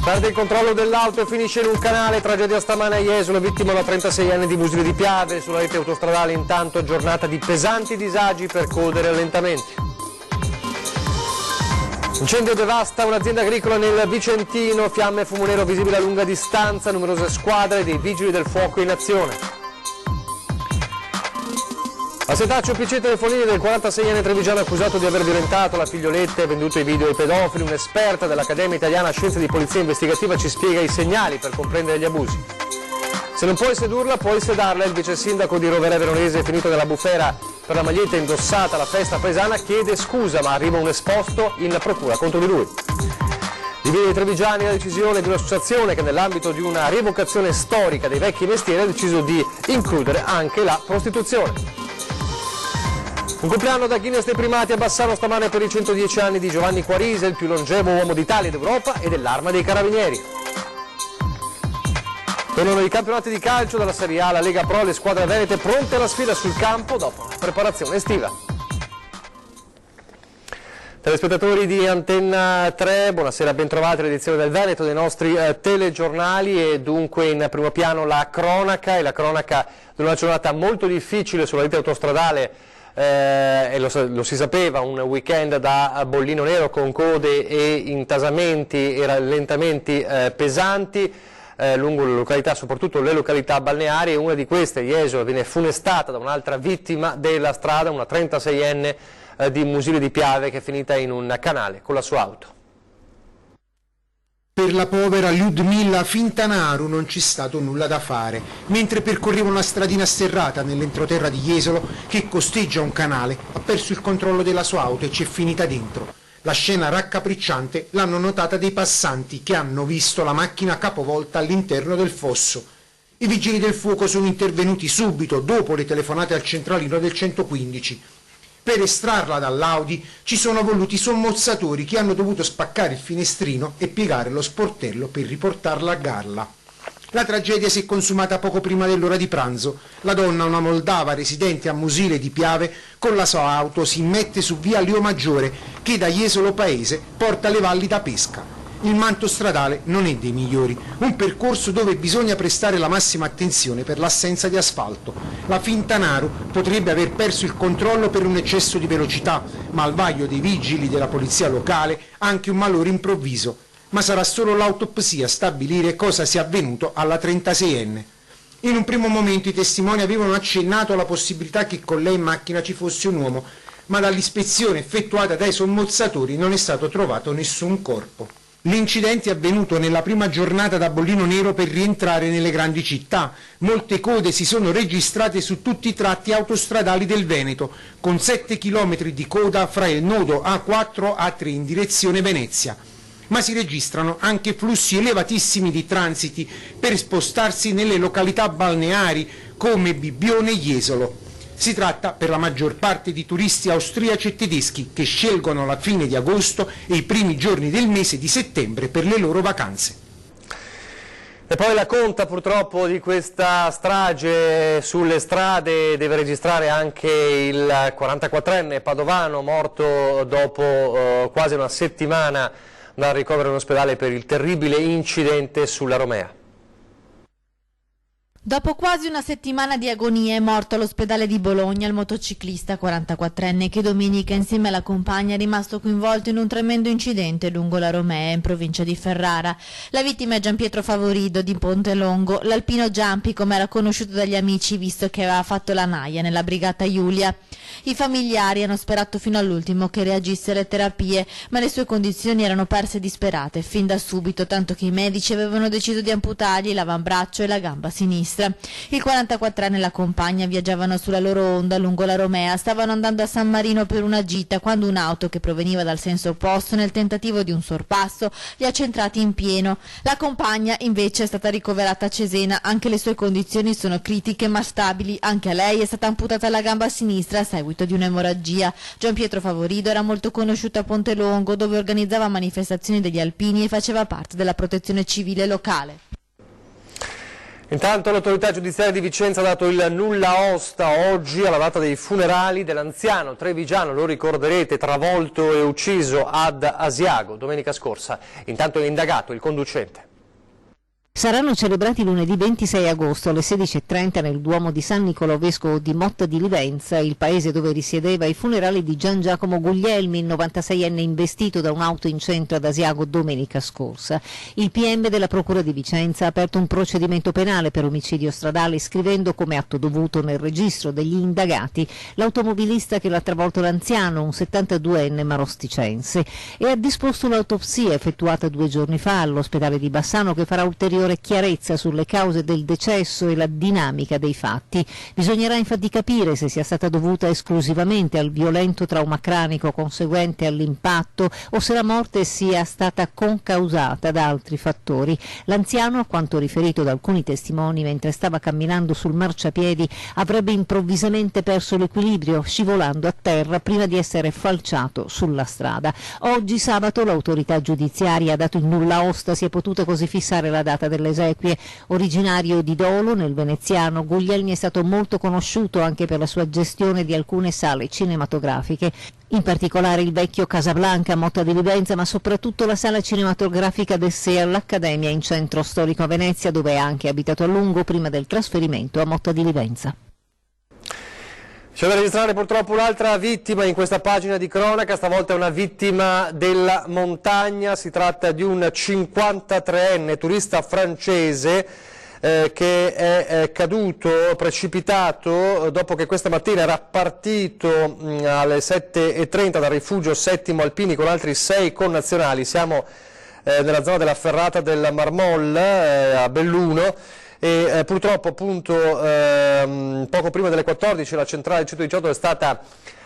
Perde il controllo dell'auto e finisce in un canale, tragedia stamane a Jesolo, vittima una 36enne di Musili di Piave. Sulla rete autostradale intanto giornata di pesanti disagi per code e rallentamenti. Incendio devasta un'azienda agricola nel Vicentino, fiamme e fumo nero visibile a lunga distanza, numerose squadre dei vigili del fuoco in azione. A Setaccio PC telefonini del 46enne trevigiano accusato di aver violentato la figlioletta e venduto i video ai pedofili. Un'esperta dell'Accademia Italiana Scienze di Polizia Investigativa ci spiega i segnali per comprendere gli abusi. Se non puoi sedurla, puoi sedarla. Il vice sindaco di Rovere Veronese, finito nella bufera per la maglietta indossata alla festa paesana, chiede scusa, ma arriva un esposto in procura contro di lui. Divide i trevigiani la decisione di un'associazione che nell'ambito di una rievocazione storica dei vecchi mestieri ha deciso di includere anche la prostituzione. Un compleanno da Guinness dei primati a Bassano stamane per i 110 anni di Giovanni Quarise, il più longevo uomo d'Italia e d'Europa e dell'Arma dei Carabinieri. Tornano i campionati di calcio della Serie A, la Lega Pro, le squadre venete pronte alla sfida sul campo dopo la preparazione estiva. Telespettatori di Antenna 3, buonasera, bentrovati all'edizione del Veneto dei nostri telegiornali e dunque in primo piano la cronaca di una giornata molto difficile sulla rete autostradale. E lo si sapeva, un weekend da bollino nero con code e intasamenti e rallentamenti pesanti lungo le località, soprattutto le località balneari, e una di queste, Jesolo, viene funestata da un'altra vittima della strada, una 36enne di Musili di Piave che è finita in un canale con la sua auto. Per la povera Lyudmila Fintanaru non c'è stato nulla da fare. Mentre percorreva una stradina sterrata nell'entroterra di Jesolo, che costeggia un canale, ha perso il controllo della sua auto e c'è finita dentro. La scena raccapricciante l'hanno notata dei passanti che hanno visto la macchina capovolta all'interno del fosso. I vigili del fuoco sono intervenuti subito, dopo le telefonate al centralino del 115. Per estrarla dall'Audi ci sono voluti sommozzatori che hanno dovuto spaccare il finestrino e piegare lo sportello per riportarla a galla. La tragedia si è consumata poco prima dell'ora di pranzo. La donna, una moldava residente a Musile di Piave, con la sua auto si mette su via Lio Maggiore che da Jesolo Paese porta le valli da pesca. Il manto stradale non è dei migliori, un percorso dove bisogna prestare la massima attenzione per l'assenza di asfalto. La Fintanaru potrebbe aver perso il controllo per un eccesso di velocità, ma al vaglio dei vigili della polizia locale anche un malore improvviso. Ma sarà solo l'autopsia a stabilire cosa sia avvenuto alla 36enne. In un primo momento i testimoni avevano accennato alla possibilità che con lei in macchina ci fosse un uomo, ma dall'ispezione effettuata dai sommozzatori non è stato trovato nessun corpo. L'incidente è avvenuto nella prima giornata da bollino nero per rientrare nelle grandi città. Molte code si sono registrate su tutti i tratti autostradali del Veneto, con 7 km di coda fra il nodo A4 e A3 in direzione Venezia. Ma si registrano anche flussi elevatissimi di transiti per spostarsi nelle località balneari come Bibbione e Jesolo. Si tratta per la maggior parte di turisti austriaci e tedeschi che scelgono la fine di agosto e i primi giorni del mese di settembre per le loro vacanze. E poi la conta purtroppo di questa strage sulle strade deve registrare anche il 44enne padovano morto dopo quasi una settimana dal ricovero in ospedale per il terribile incidente sulla Romea. Dopo quasi una settimana di agonia è morto all'ospedale di Bologna il motociclista 44enne che domenica insieme alla compagna è rimasto coinvolto in un tremendo incidente lungo la Romea in provincia di Ferrara. La vittima è Gianpietro Favorido di Pontelongo, l'alpino Giampi come era conosciuto dagli amici visto che aveva fatto la naia nella brigata Giulia. I familiari hanno sperato fino all'ultimo che reagisse alle terapie, ma le sue condizioni erano perse disperate fin da subito, tanto che i medici avevano deciso di amputargli l'avambraccio e la gamba sinistra. Il 44enne e la compagna viaggiavano sulla loro Honda lungo la Romea, stavano andando a San Marino per una gita quando un'auto che proveniva dal senso opposto nel tentativo di un sorpasso li ha centrati in pieno. La compagna invece è stata ricoverata a Cesena, anche le sue condizioni sono critiche ma stabili, anche a lei è stata amputata la gamba sinistra a seguito di un'emorragia. Gianpietro Favorido era molto conosciuto a Pontelongo dove organizzava manifestazioni degli alpini e faceva parte della protezione civile locale. Intanto l'autorità giudiziaria di Vicenza ha dato il nulla osta oggi alla data dei funerali dell'anziano trevigiano, lo ricorderete, travolto e ucciso ad Asiago domenica scorsa. Intanto è indagato il conducente. Saranno celebrati lunedì 26 agosto alle 16:30 nel Duomo di San Nicolò Vescovo di Motta di Livenza, il paese dove risiedeva, i funerali di Gian Giacomo Guglielmi, il 96enne investito da un'auto in centro ad Asiago domenica scorsa. Il PM della Procura di Vicenza ha aperto un procedimento penale per omicidio stradale, iscrivendo come atto dovuto nel registro degli indagati l'automobilista che l'ha travolto l'anziano, un 72enne marosticense, e ha disposto l'autopsia effettuata 2 giorni fa all'ospedale di Bassano, che farà ulteriore chiarezza sulle cause del decesso e la dinamica dei fatti. Bisognerà infatti capire se sia stata dovuta esclusivamente al violento trauma cranico conseguente all'impatto o se la morte sia stata concausata da altri fattori. L'anziano, a quanto riferito da alcuni testimoni, mentre stava camminando sul marciapiedi avrebbe improvvisamente perso l'equilibrio, scivolando a terra prima di essere falciato sulla strada. Oggi sabato l'autorità giudiziaria ha dato il nulla osta, si è potuta così fissare la data delle esequie. Originario di Dolo, nel veneziano, Guglielmi è stato molto conosciuto anche per la sua gestione di alcune sale cinematografiche, in particolare il vecchio Casablanca a Motta di Livenza, ma soprattutto la sala cinematografica del SEA, l'Accademia in centro storico a Venezia, dove ha anche abitato a lungo prima del trasferimento a Motta di Livenza. C'è da registrare purtroppo un'altra vittima in questa pagina di cronaca, stavolta è una vittima della montagna, si tratta di un 53enne turista francese che è caduto, precipitato, dopo che questa mattina era partito alle 7:30 dal rifugio Settimo Alpini con altri 6 connazionali. Siamo nella zona della ferrata del Marmol a Belluno. E purtroppo appunto poco prima delle 14 la centrale 118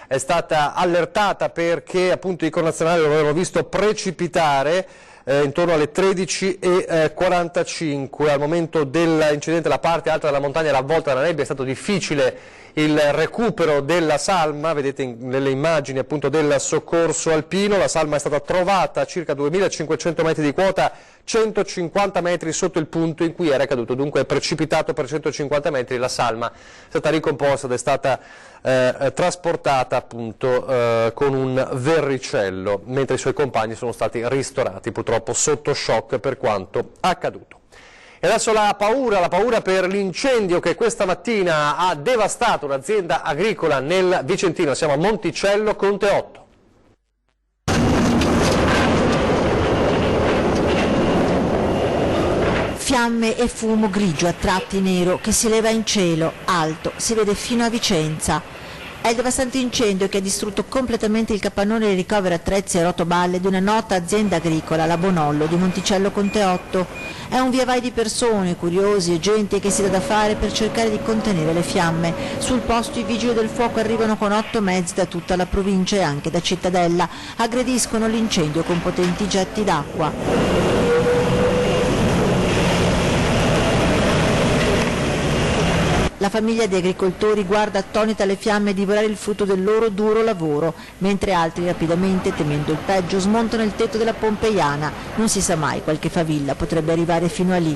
è stata allertata perché appunto i connazionali lo avevano visto precipitare intorno alle 13:45. Al momento dell'incidente la parte alta della montagna era avvolta dalla nebbia, è stato difficile il recupero della salma, vedete nelle immagini appunto del soccorso alpino. La salma è stata trovata a circa 2500 metri di quota, 150 metri sotto il punto in cui era caduto, dunque è precipitato per 150 metri, la salma è stata ricomposta ed è stata trasportata appunto con un verricello, mentre i suoi compagni sono stati ristorati purtroppo sotto shock per quanto accaduto. E adesso la paura per l'incendio che questa mattina ha devastato un'azienda agricola nel Vicentino. Siamo a Monticello, Conte 8. Fiamme e fumo grigio a tratti nero che si leva in cielo, alto, si vede fino a Vicenza. È il devastante incendio che ha distrutto completamente il capannone di ricovero attrezzi e rotoballe di una nota azienda agricola, la Bonollo, di Monticello Conte 8. È un via vai di persone, curiosi e gente che si dà da fare per cercare di contenere le fiamme. Sul posto i vigili del fuoco arrivano con 8 mezzi da tutta la provincia e anche da Cittadella. Aggrediscono l'incendio con potenti getti d'acqua. La famiglia di agricoltori guarda attonita le fiamme divorare il frutto del loro duro lavoro, mentre altri rapidamente, temendo il peggio, smontano il tetto della Pompeiana. Non si sa mai, qualche favilla potrebbe arrivare fino a lì.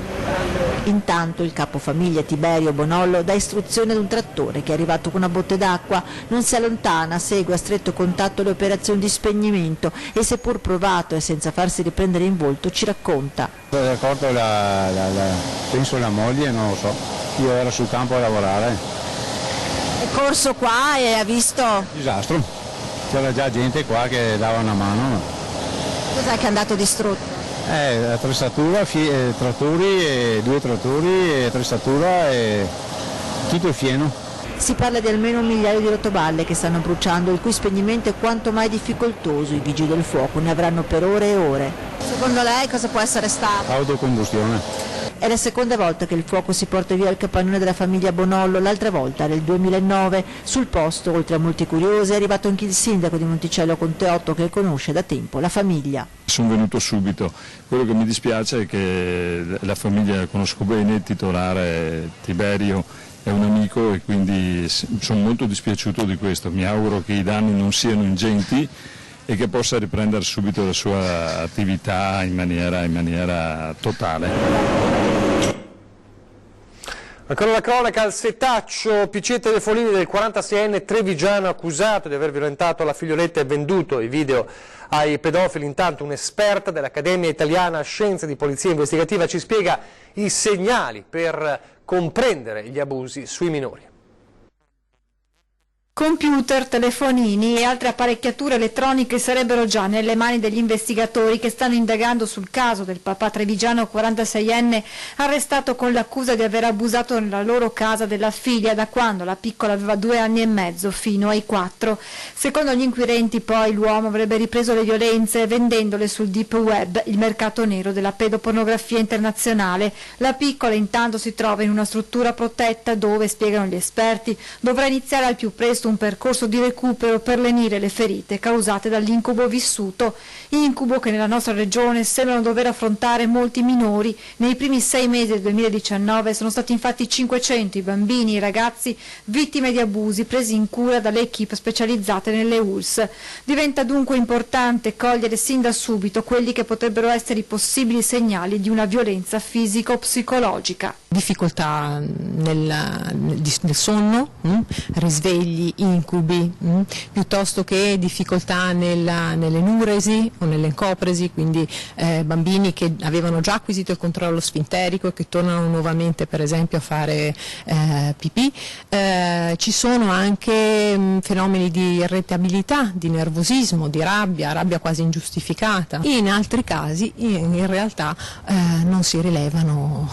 Intanto il capofamiglia Tiberio Bonollo dà istruzione ad un trattore che è arrivato con una botte d'acqua, non si allontana, segue a stretto contatto le operazioni di spegnimento e, seppur provato e senza farsi riprendere in volto, ci racconta. D'accordo, penso la moglie, non lo so. Io ero sul campo a lavorare. È corso qua e ha visto? Disastro. C'era già gente qua che dava una mano. Cos'è che è andato distrutto? Attrezzatura, trattori, 2 trattori, attrezzatura e tutto il fieno. Si parla di almeno 1 migliaio di rotoballe che stanno bruciando, il cui spegnimento è quanto mai difficoltoso. I vigili del fuoco ne avranno per ore e ore. Secondo lei cosa può essere stato? Autocombustione. È la seconda volta che il fuoco si porta via il capannone della famiglia Bonollo, l'altra volta nel 2009. Sul posto, oltre a molti curiosi, è arrivato anche il sindaco di Monticello Conte 8 che conosce da tempo la famiglia. Sono venuto subito, quello che mi dispiace è che la famiglia conosco bene, il titolare Tiberio è un amico e quindi sono molto dispiaciuto di questo. Mi auguro che i danni non siano ingenti e che possa riprendere subito la sua attività in maniera totale. Ancora la cronaca, al setaccio, PC e telefonini del 46enne trevigiano accusato di aver violentato la figlioletta e venduto i video ai pedofili. Intanto un'esperta dell'Accademia Italiana Scienze di Polizia Investigativa ci spiega i segnali per comprendere gli abusi sui minori. Computer, telefonini e altre apparecchiature elettroniche sarebbero già nelle mani degli investigatori che stanno indagando sul caso del papà trevigiano 46enne arrestato con l'accusa di aver abusato nella loro casa della figlia da quando la piccola aveva 2 anni e mezzo fino ai 4. Secondo gli inquirenti poi l'uomo avrebbe ripreso le violenze vendendole sul deep web, il mercato nero della pedopornografia internazionale. La piccola intanto si trova in una struttura protetta dove, spiegano gli esperti, dovrà iniziare al più presto un percorso di recupero per lenire le ferite causate dall'incubo vissuto, incubo che nella nostra regione sembrano dover affrontare molti minori. Nei primi 6 mesi del 2019 sono stati infatti 500 i bambini e i ragazzi vittime di abusi presi in cura dalle equip specializzate nelle ULSS. Diventa dunque importante cogliere sin da subito quelli che potrebbero essere i possibili segnali di una violenza fisico-psicologica. Difficoltà nel sonno, risvegli, incubi, piuttosto che difficoltà nell'enuresi o nell'encopresi, quindi bambini che avevano già acquisito il controllo sfinterico e che tornano nuovamente per esempio a fare pipì. Ci sono anche fenomeni di irritabilità, di nervosismo, di rabbia quasi ingiustificata. In altri casi in realtà non si rilevano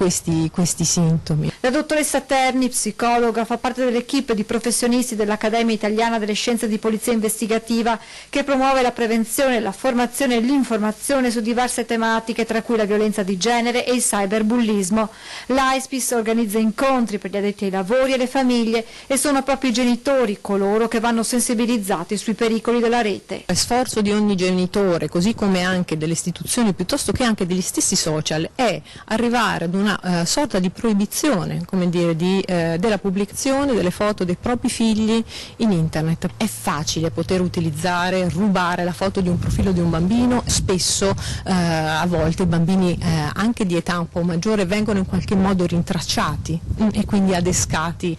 questi sintomi. La dottoressa Terni, psicologa, fa parte dell'equipe di professionisti dell'Accademia Italiana delle Scienze di Polizia Investigativa che promuove la prevenzione, la formazione e l'informazione su diverse tematiche, tra cui la violenza di genere e il cyberbullismo. L'AISPIS organizza incontri per gli addetti ai lavori e le famiglie e sono proprio i genitori coloro che vanno sensibilizzati sui pericoli della rete. Lo sforzo di ogni genitore, così come anche delle istituzioni, piuttosto che anche degli stessi social, è arrivare ad una sorta di proibizione, come dire, della pubblicazione delle foto dei propri figli in internet. È facile poter utilizzare, rubare la foto di un profilo di un bambino, spesso a volte i bambini anche di età un po' maggiore vengono in qualche modo rintracciati e quindi adescati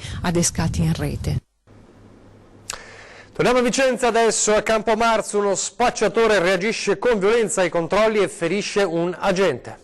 in rete. Torniamo a Vicenza adesso. A Campomarzo uno spacciatore reagisce con violenza ai controlli e ferisce un agente.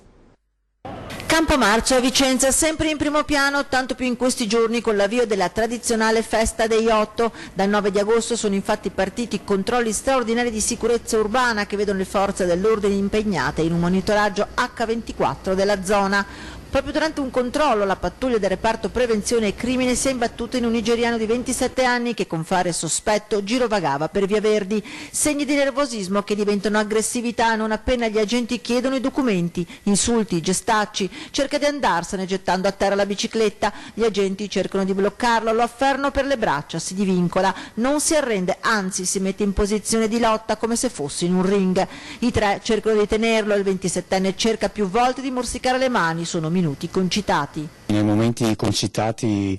Campomarzo a Vicenza, sempre in primo piano, tanto più in questi giorni con l'avvio della tradizionale festa dei 8. Dal 9 di agosto sono infatti partiti controlli straordinari di sicurezza urbana che vedono le forze dell'ordine impegnate in un monitoraggio H24 della zona. Proprio durante un controllo la pattuglia del reparto prevenzione e crimine si è imbattuta in un nigeriano di 27 anni che con fare sospetto girovagava per via Verdi. Segni di nervosismo che diventano aggressività non appena gli agenti chiedono i documenti, insulti, gestacci, cerca di andarsene gettando a terra la bicicletta. Gli agenti cercano di bloccarlo, lo afferrano per le braccia, si divincola, non si arrende, anzi si mette in posizione di lotta come se fosse in un ring. I 3 cercano di tenerlo, il 27enne cerca più volte di morsicare le mani, sono minuti concitati. Nei momenti concitati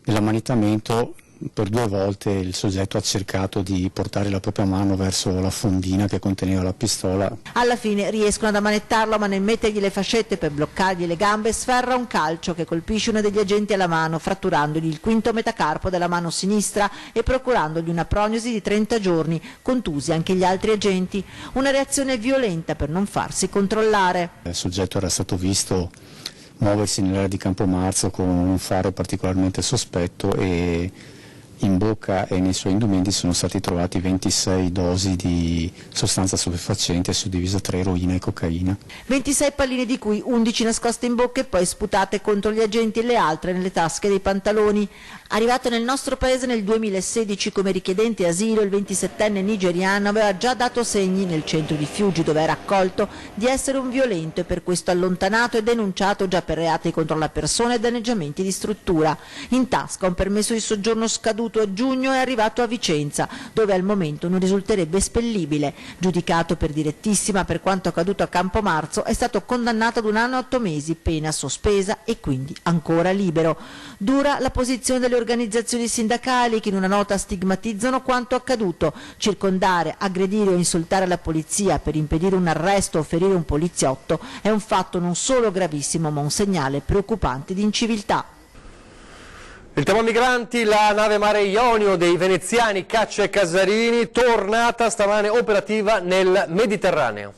dell'ammanittamento per 2 volte il soggetto ha cercato di portare la propria mano verso la fondina che conteneva la pistola. Alla fine riescono ad ammanettarlo, ma nel mettergli le fascette per bloccargli le gambe sferra un calcio che colpisce uno degli agenti alla mano, fratturandogli il quinto metacarpo della mano sinistra e procurandogli una prognosi di 30 giorni, contusi anche gli altri agenti. Una reazione violenta per non farsi controllare. Il soggetto era stato visto muoversi nell'area di Campomarzo con un fare particolarmente sospetto e in bocca e nei suoi indumenti sono stati trovati 26 dosi di sostanza stupefacente suddivisa tra eroina e cocaina. 26 palline di cui 11 nascoste in bocca e poi sputate contro gli agenti e le altre nelle tasche dei pantaloni. Arrivato nel nostro paese nel 2016 come richiedente asilo, il 27enne nigeriano aveva già dato segni nel centro di Fiuggi dove era accolto di essere un violento e per questo allontanato e denunciato già per reati contro la persona e danneggiamenti di struttura. In tasca un permesso di soggiorno scaduto accaduto a giugno è arrivato a Vicenza, dove al momento non risulterebbe espellibile. Giudicato per direttissima per quanto accaduto a Campomarzo, è stato condannato ad 1 anno e 8 mesi, pena sospesa e quindi ancora libero. Dura la posizione delle organizzazioni sindacali che in una nota stigmatizzano quanto accaduto. Circondare, aggredire o insultare la polizia per impedire un arresto o ferire un poliziotto è un fatto non solo gravissimo ma un segnale preoccupante di inciviltà. Il tema migranti, la nave Mare Ionio dei veneziani Caccia e Casarini, tornata stamane operativa nel Mediterraneo.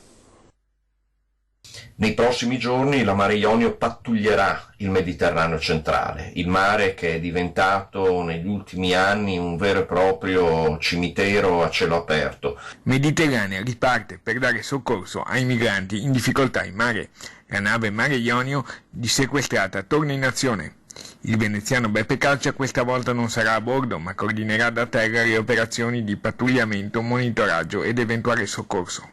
Nei prossimi giorni la Mare Ionio pattuglierà il Mediterraneo centrale, il mare che è diventato negli ultimi anni un vero e proprio cimitero a cielo aperto. Mediterranea riparte per dare soccorso ai migranti in difficoltà in mare. La nave Mare Ionio, dissequestrata, torna in azione. Il veneziano Beppe Caccia questa volta non sarà a bordo, ma coordinerà da terra le operazioni di pattugliamento, monitoraggio ed eventuale soccorso.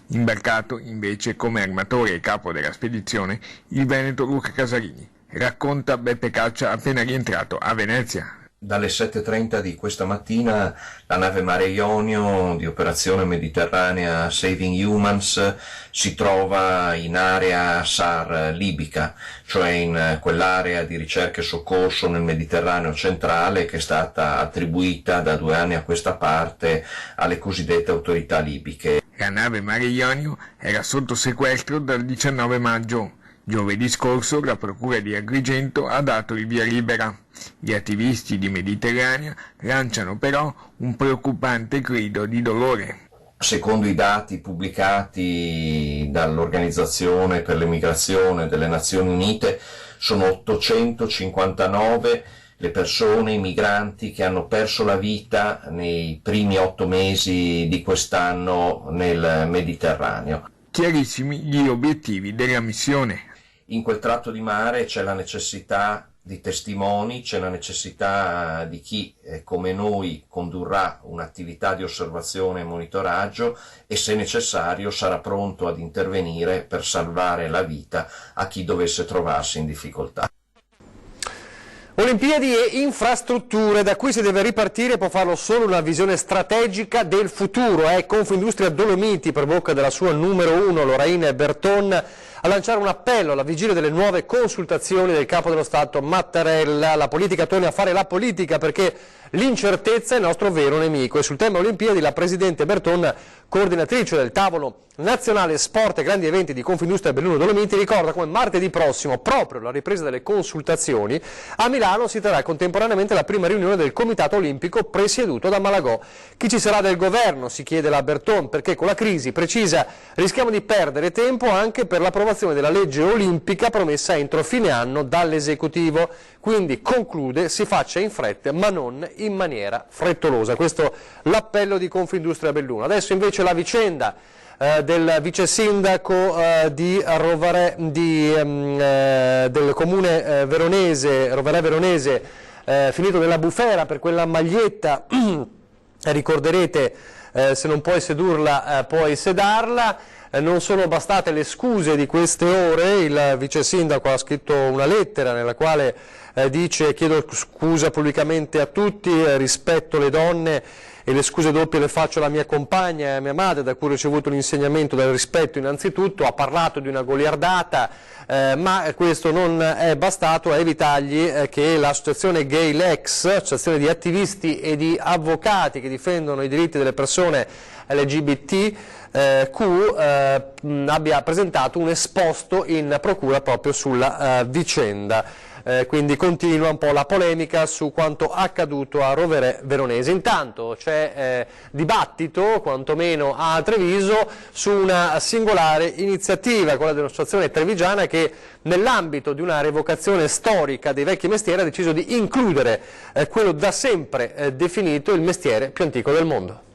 Imbarcato invece come armatore e capo della spedizione il veneto Luca Casarini. Racconta Beppe Caccia appena rientrato a Venezia. Dalle 7:30 di questa mattina la nave Mare Ionio di operazione mediterranea Saving Humans si trova in area SAR libica, cioè in quell'area di ricerca e soccorso nel Mediterraneo centrale che è stata attribuita da 2 anni a questa parte alle cosiddette autorità libiche. La nave Mare Ionio era sotto sequestro dal 19 maggio. Giovedì scorso la Procura di Agrigento ha dato il via libera. Gli attivisti di Mediterranea lanciano però un preoccupante grido di dolore. Secondo i dati pubblicati dall'Organizzazione per l'Emigrazione delle Nazioni Unite, sono 859 le persone, i migranti che hanno perso la vita nei primi 8 mesi di quest'anno nel Mediterraneo. Chiarissimi gli obiettivi della missione. In quel tratto di mare c'è la necessità di testimoni, c'è la necessità di chi come noi condurrà un'attività di osservazione e monitoraggio e se necessario sarà pronto ad intervenire per salvare la vita a chi dovesse trovarsi in difficoltà. Olimpiadi e infrastrutture, da cui si deve ripartire, può farlo solo una visione strategica del futuro. È Confindustria Dolomiti, per bocca della sua numero 1, Lorraine Berton, a lanciare un appello alla vigilia delle nuove consultazioni del Capo dello Stato Mattarella. La politica torna a fare la politica perché l'incertezza è il nostro vero nemico. E sul tema Olimpiadi la Presidente Berton, coordinatrice del tavolo nazionale sport e grandi eventi di Confindustria Belluno Dolomiti, ricorda come martedì prossimo, proprio la ripresa delle consultazioni, a Milano si terrà contemporaneamente la prima riunione del Comitato Olimpico presieduto da Malagò. Chi ci sarà del governo, si chiede la Berton, perché con la crisi, precisa, rischiamo di perdere tempo anche per l'approvazione della legge olimpica promessa entro fine anno dall'esecutivo. Quindi, conclude, si faccia in fretta ma non in maniera frettolosa. Questo l'appello di Confindustria Belluno. Adesso invece la vicenda del vice sindaco del comune veronese, Roverè Veronese, finito nella bufera per quella maglietta, ricorderete, se non puoi sedurla puoi sedarla. Non sono bastate le scuse di queste ore, il vice sindaco ha scritto una lettera nella quale dice: chiedo scusa pubblicamente a tutti, rispetto le donne e le scuse doppie le faccio alla mia compagna e a mia madre, da cui ho ricevuto l'insegnamento del rispetto innanzitutto. Ha parlato di una goliardata, ma questo non è bastato a evitargli che l'associazione Gay Lex, associazione di attivisti e di avvocati che difendono i diritti delle persone LGBT, abbia presentato un esposto in procura proprio sulla vicenda. Quindi continua un po' la polemica su quanto accaduto a Roverè Veronese. Intanto c'è dibattito, quantomeno a Treviso, su una singolare iniziativa, quella dell'associazione trevigiana, che nell'ambito di una revocazione storica dei vecchi mestieri ha deciso di includere quello da sempre definito il mestiere più antico del mondo.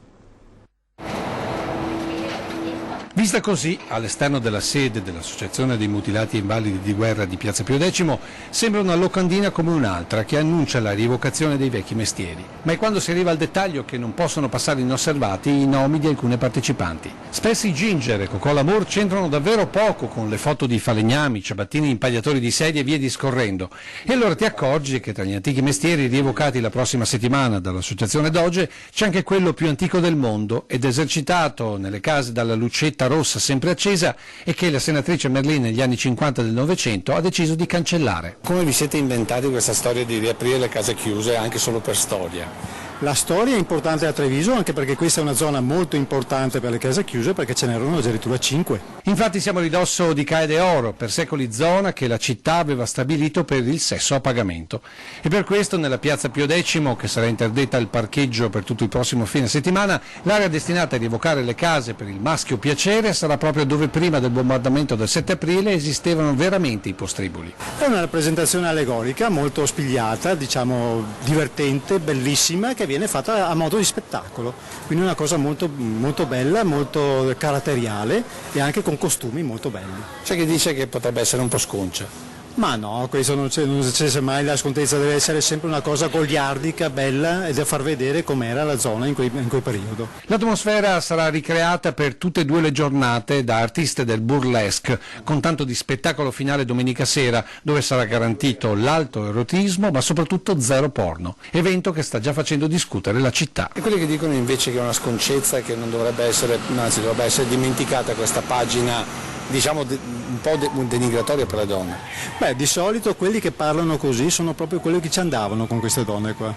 Vista così, all'esterno della sede dell'Associazione dei Mutilati e Invalidi di Guerra di Piazza Pio X, sembra una locandina come un'altra che annuncia la rievocazione dei vecchi mestieri. Ma è quando si arriva al dettaglio che non possono passare inosservati i nomi di alcune partecipanti. Spesso i Ginger e Cocò Lamour c'entrano davvero poco con le foto di falegnami, ciabattini, impagliatori di sedie e via discorrendo. E allora ti accorgi che tra gli antichi mestieri rievocati la prossima settimana dall'Associazione Doge c'è anche quello più antico del mondo ed esercitato nelle case dalla lucetta rossa sempre accesa e che la senatrice Merlin negli anni 50 del Novecento ha deciso di cancellare. Come vi siete inventati questa storia di riaprire le case chiuse anche solo per storia? La storia è importante a Treviso anche perché questa è una zona molto importante per le case chiuse perché ce n'erano addirittura 5. Infatti siamo a ridosso di Cae de Oro, per secoli zona che la città aveva stabilito per il sesso a pagamento. E per questo nella piazza Pio X, che sarà interdetta al parcheggio per tutto il prossimo fine settimana, l'area destinata a rievocare le case per il maschio piacere sarà proprio dove prima del bombardamento del 7 aprile esistevano veramente i postriboli. È una rappresentazione allegorica molto spigliata, diciamo divertente, bellissima, che viene fatta a modo di spettacolo, quindi una cosa molto, molto bella, molto caratteriale e anche con costumi molto belli. C'è chi dice che potrebbe essere un po' sconcia. Ma no, questo non c'è mai, la scontezza deve essere sempre una cosa goliardica, bella e da far vedere com'era la zona in quel periodo. L'atmosfera sarà ricreata per tutte e due le giornate da artiste del burlesque, con tanto di spettacolo finale domenica sera, dove sarà garantito l'alto erotismo ma soprattutto zero porno, evento che sta già facendo discutere la città. E quelli che dicono invece che è una sconcezza e che non dovrebbe essere, anzi dovrebbe essere dimenticata questa pagina, diciamo un po' denigratoria per le donne. Beh, di solito quelli che parlano così sono proprio quelli che ci andavano con queste donne qua.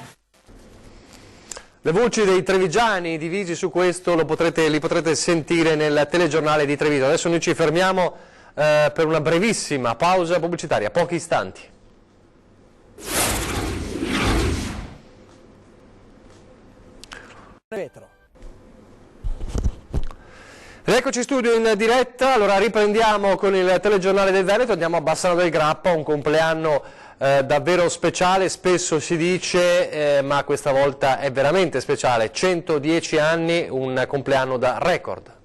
Le voci dei trevigiani divisi su questo li potrete sentire nel telegiornale di Treviso. Adesso noi ci fermiamo per una brevissima pausa pubblicitaria, pochi istanti. Retro. Eccoci in studio in diretta, allora riprendiamo con il telegiornale del Veneto, andiamo a Bassano del Grappa, un compleanno davvero speciale, spesso si dice, ma questa volta è veramente speciale, 110 anni, un compleanno da record.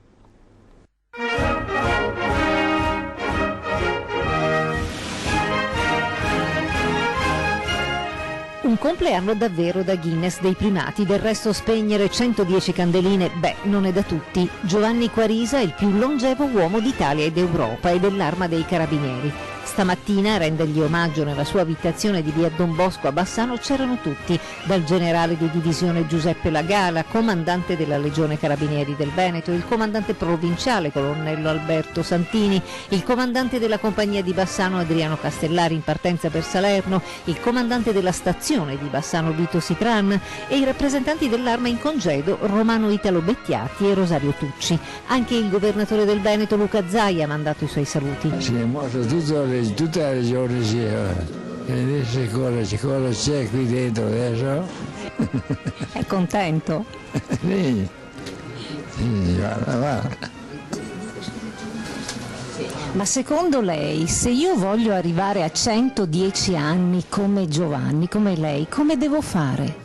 Un compleanno davvero da Guinness dei primati, del resto spegnere 110 candeline, beh, non è da tutti. Giovanni Quarisa è il più longevo uomo d'Italia e d'Europa e dell'Arma dei Carabinieri. Stamattina a rendergli omaggio nella sua abitazione di via Don Bosco a Bassano c'erano tutti, dal generale di divisione Giuseppe Lagala, comandante della Legione Carabinieri del Veneto, il comandante provinciale colonnello Alberto Santini, il comandante della compagnia di Bassano Adriano Castellari in partenza per Salerno, il comandante della stazione di Bassano Vito Sitran e i rappresentanti dell'Arma in congedo Romano Italo Bettiati e Rosario Tucci. Anche il governatore del Veneto Luca Zaia ha mandato i suoi saluti. Si è morto tutta la regione, e adesso cosa c'è qui dentro adesso? È contento? Sì, guarda. Ma secondo lei, se io voglio arrivare a 110 anni come Giovanni, come lei, come devo fare?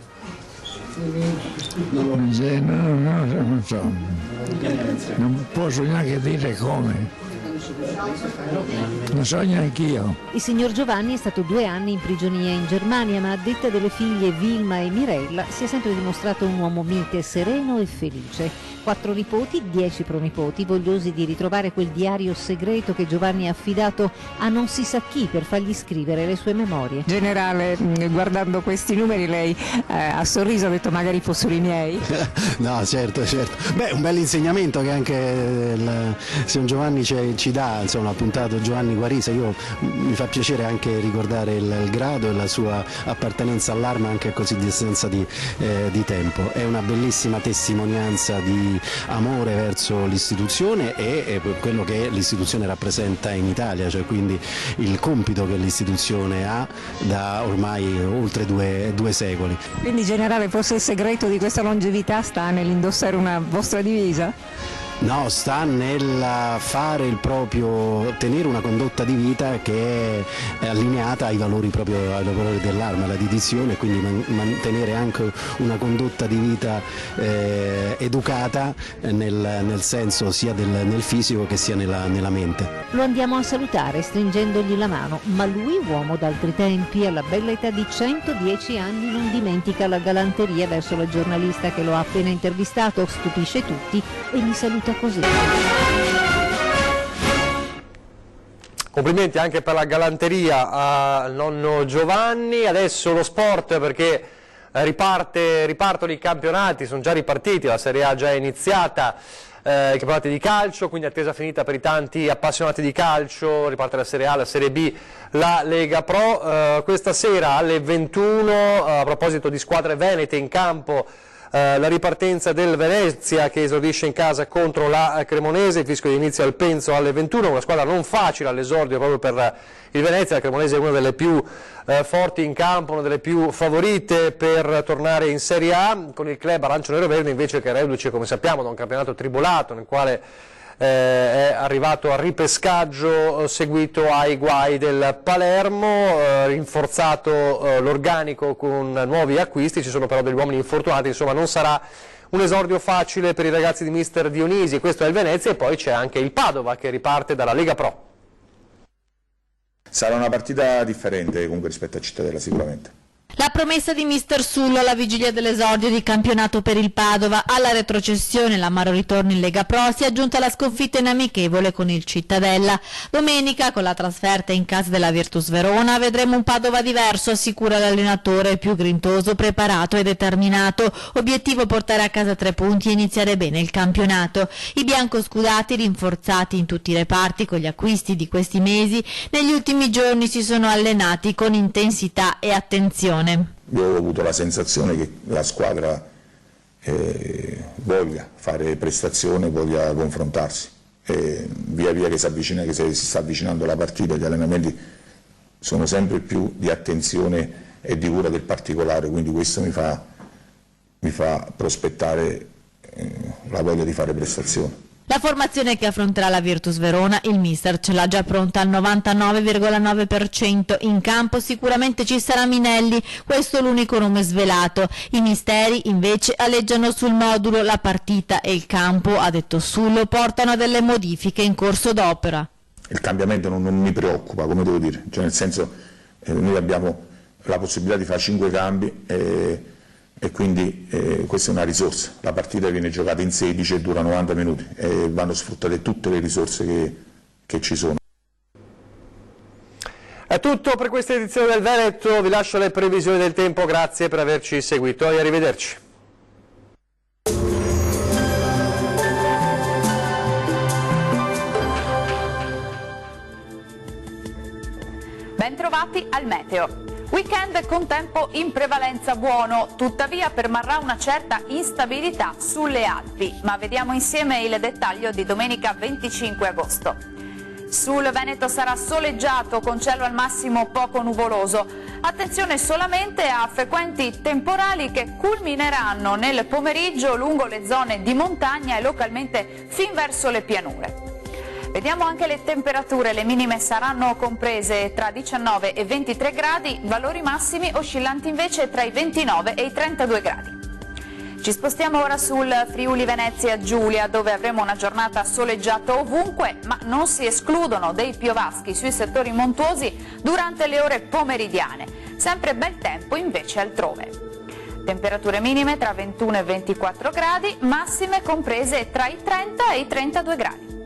Non so, non posso neanche dire come. Non so neanche io. Il signor Giovanni è stato 2 anni in prigionia in Germania, ma a detta delle figlie Vilma e Mirella si è sempre dimostrato un uomo mite, sereno e felice. 4 nipoti, 10 pronipoti, vogliosi di ritrovare quel diario segreto che Giovanni ha affidato a non si sa chi per fargli scrivere le sue memorie. Generale, guardando questi numeri lei ha sorriso, ha detto magari fossero i miei. No, certo. Beh, un bel insegnamento che anche il signor Giovanni ci dà, insomma, ha puntato Giovanni Quarisa. Mi fa piacere anche ricordare il grado e la sua appartenenza all'Arma anche a così distanza di tempo. È una bellissima testimonianza di amore verso l'istituzione e quello che l'istituzione rappresenta in Italia, cioè quindi il compito che l'istituzione ha da ormai oltre due secoli. Quindi generale, forse il segreto di questa longevità sta nell'indossare una vostra divisa? No, sta nel fare il proprio, tenere una condotta di vita che è allineata ai valori proprio, ai valori dell'arma, alla dedizione, quindi mantenere anche una condotta di vita educata nel senso sia nel fisico che sia nella mente. Lo andiamo a salutare stringendogli la mano, ma lui, uomo d'altri tempi, alla bella età di 110 anni, non dimentica la galanteria verso la giornalista che lo ha appena intervistato, stupisce tutti e mi saluta così. Complimenti anche per la galanteria al nonno Giovanni. Adesso lo sport, perché ripartono i campionati, sono già ripartiti, la Serie A già è iniziata, i campionati di calcio, quindi attesa finita per i tanti appassionati di calcio, riparte la Serie A, la Serie B, la Lega Pro. Questa sera alle 21, a proposito di squadre venete in campo, la ripartenza del Venezia che esordisce in casa contro la Cremonese, il fischio di inizio al Penzo alle 21, una squadra non facile all'esordio proprio per il Venezia. La Cremonese è una delle più forti in campo, una delle più favorite per tornare in Serie A, con il club arancio-nero-verde invece che reduce, come sappiamo, da un campionato tribolato nel quale è arrivato al ripescaggio seguito ai guai del Palermo, rinforzato l'organico con nuovi acquisti, ci sono però degli uomini infortunati, insomma non sarà un esordio facile per i ragazzi di mister Dionisi. Questo è il Venezia, e poi c'è anche il Padova che riparte dalla Lega Pro. Sarà una partita differente comunque rispetto a Cittadella sicuramente. La promessa di mister Sullo alla vigilia dell'esordio di campionato per il Padova. Alla retrocessione, l'amaro ritorno in Lega Pro, si è aggiunta la sconfitta in amichevole con il Cittadella. Domenica, con la trasferta in casa della Virtus Verona, vedremo un Padova diverso, assicura l'allenatore, più grintoso, preparato e determinato. Obiettivo portare a casa 3 punti e iniziare bene il campionato. I biancoscudati, rinforzati in tutti i reparti con gli acquisti di questi mesi, negli ultimi giorni si sono allenati con intensità e attenzione. Io ho avuto la sensazione che la squadra voglia fare prestazione, voglia confrontarsi, e via via che si sta avvicinando la partita, gli allenamenti sono sempre più di attenzione e di cura del particolare, quindi questo mi fa prospettare la voglia di fare prestazione. La formazione che affronterà la Virtus Verona, il mister ce l'ha già pronta al 99,9%. In campo sicuramente ci sarà Minelli, questo è l'unico nome svelato. I misteri invece aleggiano sul modulo. La partita e il campo, ha detto Sullo, portano a delle modifiche in corso d'opera. Il cambiamento non mi preoccupa, come devo dire, cioè nel senso noi abbiamo la possibilità di fare 5 cambi e quindi questa è una risorsa. La partita viene giocata in 16 e dura 90 minuti e vanno sfruttate tutte le risorse che ci sono. È tutto per questa edizione del Veneto, vi lascio le previsioni del tempo, grazie per averci seguito e arrivederci. Bentrovati al meteo. Weekend con tempo in prevalenza buono, tuttavia permarrà una certa instabilità sulle Alpi, ma vediamo insieme il dettaglio di domenica 25 agosto. Sul Veneto sarà soleggiato con cielo al massimo poco nuvoloso. Attenzione solamente a frequenti temporali che culmineranno nel pomeriggio lungo le zone di montagna e localmente fin verso le pianure. Vediamo anche le temperature, le minime saranno comprese tra 19 e 23 gradi, valori massimi oscillanti invece tra i 29 e i 32 gradi. Ci spostiamo ora sul Friuli Venezia Giulia, dove avremo una giornata soleggiata ovunque, ma non si escludono dei piovaschi sui settori montuosi durante le ore pomeridiane. Sempre bel tempo invece altrove. Temperature minime tra 21 e 24 gradi, massime comprese tra i 30 e i 32 gradi.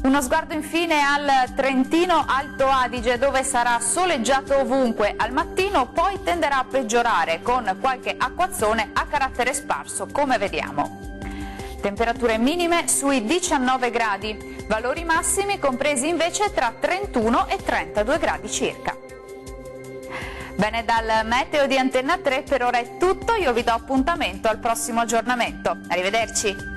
Uno sguardo infine al Trentino Alto Adige, dove sarà soleggiato ovunque al mattino, poi tenderà a peggiorare con qualche acquazzone a carattere sparso, come vediamo. Temperature minime sui 19 gradi, valori massimi compresi invece tra 31 e 32 gradi circa. Bene, dal meteo di Antenna 3 per ora è tutto, io vi do appuntamento al prossimo aggiornamento. Arrivederci!